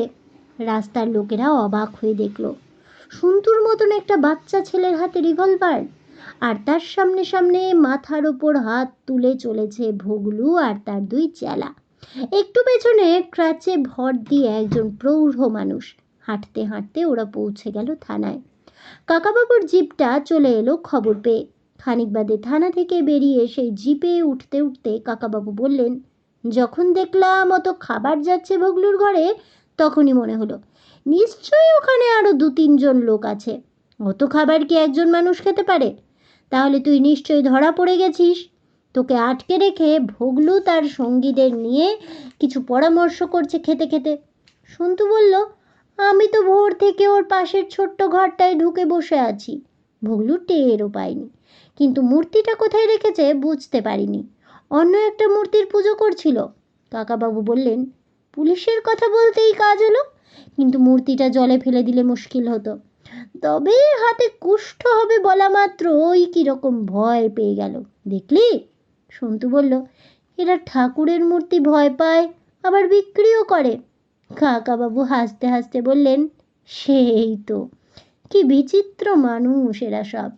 রাস্তার লোকেরা অবাক হয়ে দেখল, সন্তুর মতন একটা বাচ্চা ছেলের হাতে রিভলভার, আর তার সামনে সামনে মাথার ওপর হাত তুলে চলেছে ভোগলু আর তার 2 চেলা। একটু পেছনে ক্রাচে ভর দিয়ে একজন প্রৌঢ় মানুষ। হাঁটতে হাঁটতে ওরা পৌঁছে গেল থানায়। কাকাবাবুর জিপটা চলে এলো খবর পেয়ে। খানিক বাদে থানা থেকে বেরিয়ে সেই জিপে উঠতে উঠতে কাকাবাবু বললেন, যখন দেখলাম অত খাবার যাচ্ছে ভোগলুর ঘরে, তখনই মনে হলো নিশ্চয়ই ওখানে আরো 2-3 জন লোক আছে। অত খাবার কি একজন মানুষ খেতে পারে? তাহলে তুই নিশ্চয়ই ধরা পড়ে গেছিস। তোকে আটকে রেখে ভোগলু তার সঙ্গীদের নিয়ে কিছু পরামর্শ করছে খেতে খেতে। সন্তু বলল, আমি তো ভোর থেকে ওর পাশের ছোট্ট ঘরটায় ঢুকে বসে আছি। ভোগলু টেরও পায়নি, কিন্তু মূর্তিটা কোথায় রেখেছে বুঝতে পারিনি। অন্য একটা মূর্তির পুজো করছিল। কাকাবাবু বললেন, পুলিশের কথা বলতেই কাজ হলো, কিন্তু মূর্তিটা জলে ফেলে দিলে মুশকিল হতো। তবে হাতে কুষ্ঠ হবে বলা মাত্র ওই কীরকম ভয় পেয়ে গেল। দেখলি? সন্তু বলল, এরা ঠাকুরের মূর্তি ভয় পায়, আবার বিক্রিও করে। কাকাবাবু হাসতে হাসতে বললেন, সেই তো, কি বিচিত্র মানুষ এরা সব।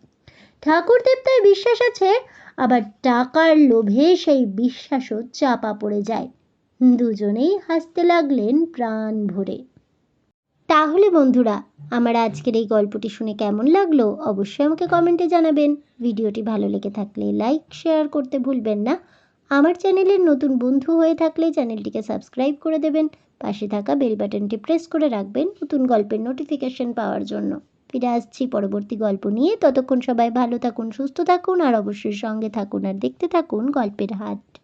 ঠাকুর দেবতায় বিশ্বাস আছে, আবার টাকার লোভে সেই বিশ্বাসও চাপা পড়ে যায়। দুজনেই হাসতে লাগলেন প্রাণ ভরে। তাহলে বন্ধুরা, আমার আজকের এই গল্পটি শুনে কেমন লাগলো অবশ্যই আমাকে কমেন্টে জানাবেন। ভিডিওটি ভালো লেগে থাকলে লাইক শেয়ার করতে ভুলবেন না। আমার চ্যানেলের নতুন বন্ধু হয়ে থাকলে চ্যানেলটিকে সাবস্ক্রাইব করে দেবেন। পাশে থাকা বেল বাটনটি প্রেস করে রাখবেন নতুন গল্পের নোটিফিকেশন পাওয়ার জন্য। ফিরে আসছি পরবর্তী গল্প নিয়ে। ততক্ষণ সবাই ভালো থাকুন, সুস্থ থাকুন, আর অবশ্যই সঙ্গে থাকুন আর দেখতে থাকুন গল্পের হাট।